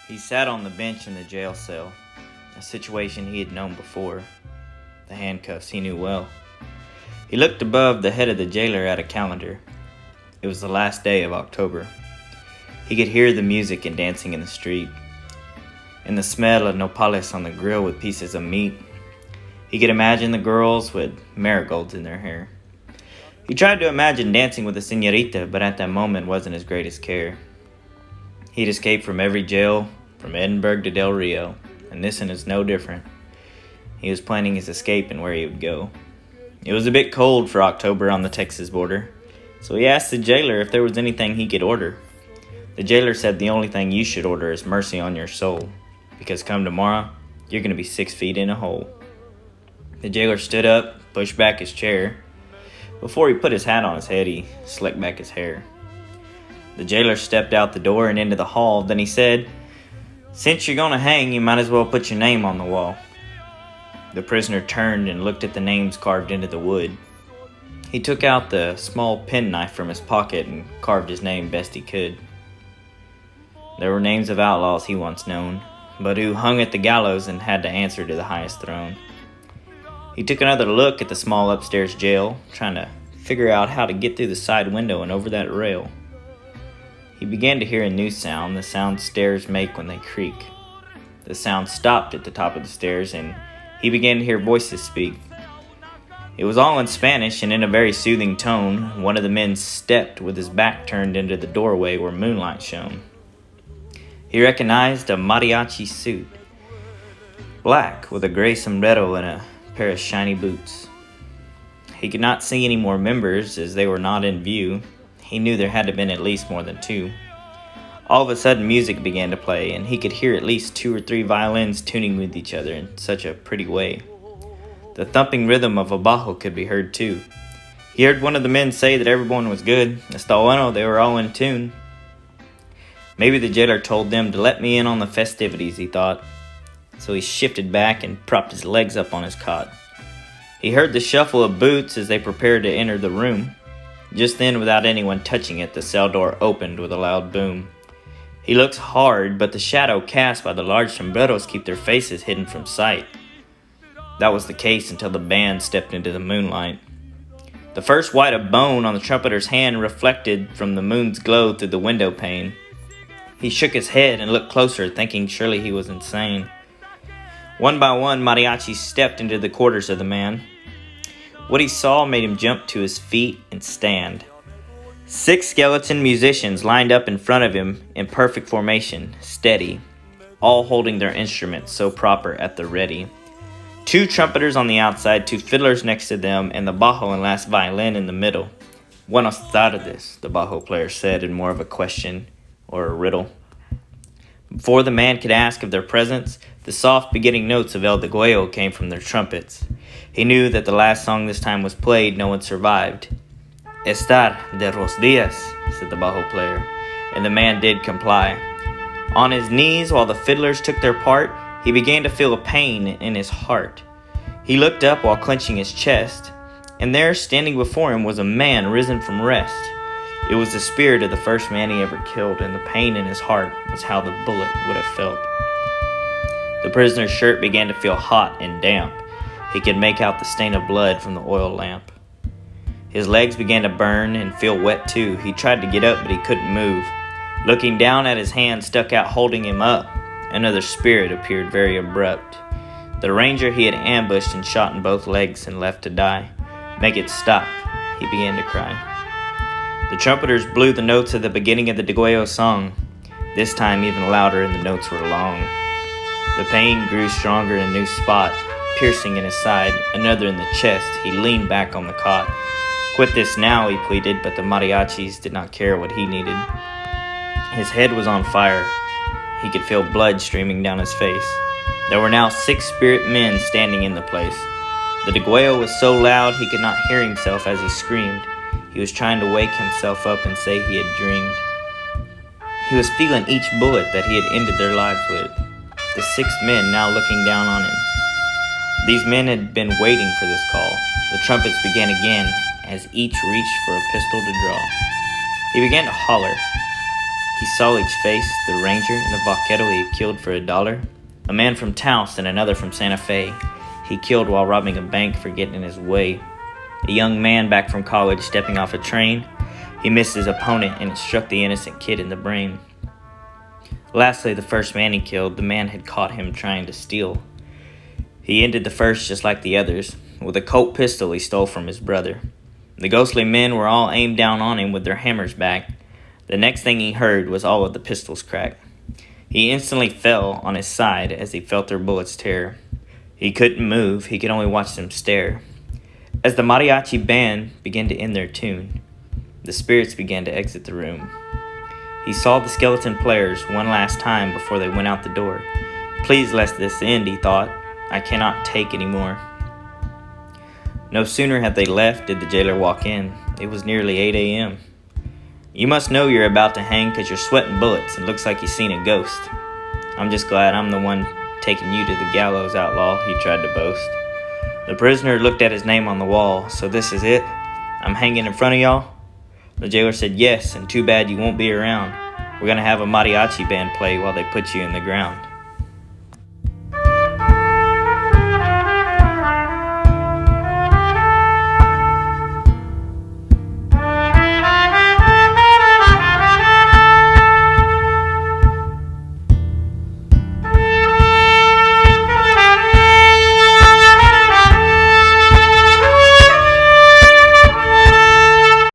He sat on the bench in the jail cell, a situation he had known before. The handcuffs he knew well. He looked above the head of the jailer at a calendar. It was the last day of October. He could hear the music and dancing in the street, and the smell of nopales on the grill with pieces of meat. He could imagine the girls with marigolds in their hair. He tried to imagine dancing with a señorita, but at that moment wasn't his greatest care. He'd escaped from every jail, from Edinburgh to Del Rio, and this one is no different. He was planning his escape and where he would go. It was a bit cold for October on the Texas border, so he asked the jailer if there was anything he could order. The jailer said the only thing you should order is mercy on your soul, because come tomorrow, you're going to be 6 feet in a hole. The jailer stood up, pushed back his chair. Before he put his hat on his head, he slicked back his hair. The jailer stepped out the door and into the hall. Then he said, "Since you're going to hang, you might as well put your name on the wall." The prisoner turned and looked at the names carved into the wood. He took out the small penknife from his pocket and carved his name best he could. There were names of outlaws he once known, but who hung at the gallows and had to answer to the highest throne. He took another look at the small upstairs jail, trying to figure out how to get through the side window and over that rail. He began to hear a new sound, the sound stairs make when they creak. The sound stopped at the top of the stairs, and he began to hear voices speak. It was all in Spanish, and in a very soothing tone, one of the men stepped with his back turned into the doorway where moonlight shone. He recognized a mariachi suit, black with a gray sombrero and a pair of shiny boots. He could not see any more members as they were not in view. He knew there had to have been at least more than two. All of a sudden music began to play, and he could hear at least 2 or 3 violins tuning with each other in such a pretty way. The thumping rhythm of a bajo could be heard too. He heard one of the men say that everyone was good. Está bueno, they were all in tune. Maybe the jailer told them to let me in on the festivities, he thought. So he shifted back and propped his legs up on his cot. He heard the shuffle of boots as they prepared to enter the room. Just then, without anyone touching it, the cell door opened with a loud boom. He looks hard, but the shadow cast by the large sombreros keep their faces hidden from sight. That was the case until the band stepped into the moonlight. The first white of bone on the trumpeter's hand reflected from the moon's glow through the window pane. He shook his head and looked closer, thinking surely he was insane. One by one, mariachis stepped into the quarters of the man. What he saw made him jump to his feet and stand. 6 skeleton musicians lined up in front of him in perfect formation, steady, all holding their instruments so proper at the ready. 2 trumpeters on the outside, 2 fiddlers next to them, and the bajo and last violin in the middle. "Buenas tardes," the bajo player said in more of a question or a riddle. Before the man could ask of their presence, the soft beginning notes of El Deguello came from their trumpets. He knew that the last song this time was played, no one survived. "Estar de los días," said the bajo player, and the man did comply. On his knees, while the fiddlers took their part, he began to feel a pain in his heart. He looked up while clenching his chest, and there, standing before him, was a man risen from rest. It was the spirit of the first man he ever killed, and the pain in his heart was how the bullet would have felt. The prisoner's shirt began to feel hot and damp. He could make out the stain of blood from the oil lamp. His legs began to burn and feel wet too. He tried to get up, but he couldn't move. Looking down at his hand stuck out holding him up, another spirit appeared very abrupt. The ranger he had ambushed and shot in both legs and left to die. "Make it stop," he began to cry. The trumpeters blew the notes at the beginning of the Deguello song, this time even louder, and the notes were long. The pain grew stronger in a new spot, piercing in his side, another in the chest. He leaned back on the cot. "Quit this now," he pleaded, but the mariachis did not care what he needed. His head was on fire. He could feel blood streaming down his face. There were now 6 spirit men standing in the place. The Deguello was so loud he could not hear himself as he screamed. He was trying to wake himself up and say he had dreamed. He was feeling each bullet that he had ended their lives with. The 6 men now looking down on him. These men had been waiting for this call. The trumpets began again as each reached for a pistol to draw. He began to holler. He saw each face, the ranger and the vaquero he had killed for $1, a man from Taos and another from Santa Fe he killed while robbing a bank for getting in his way, a young man back from college stepping off a train. He missed his opponent and it struck the innocent kid in the brain. Lastly, the first man he killed, the man had caught him trying to steal. He ended the first just like the others, with a Colt pistol he stole from his brother. The ghostly men were all aimed down on him with their hammers back. The next thing he heard was all of the pistols crack. He instantly fell on his side as he felt their bullets tear. He couldn't move, he could only watch them stare. As the mariachi band began to end their tune, the spirits began to exit the room. He saw the skeleton players one last time before they went out the door. Please let this end, he thought. I cannot take any more. No sooner had they left did the jailer walk in. It was nearly 8 a.m. You must know you're about to hang because you're sweating bullets and looks like you've seen a ghost. I'm just glad I'm the one taking you to the gallows, outlaw, he tried to boast. The prisoner looked at his name on the wall. So this is it? I'm hanging in front of y'all? The jailer said yes, and too bad you won't be around. We're gonna have a mariachi band play while they put you in the ground.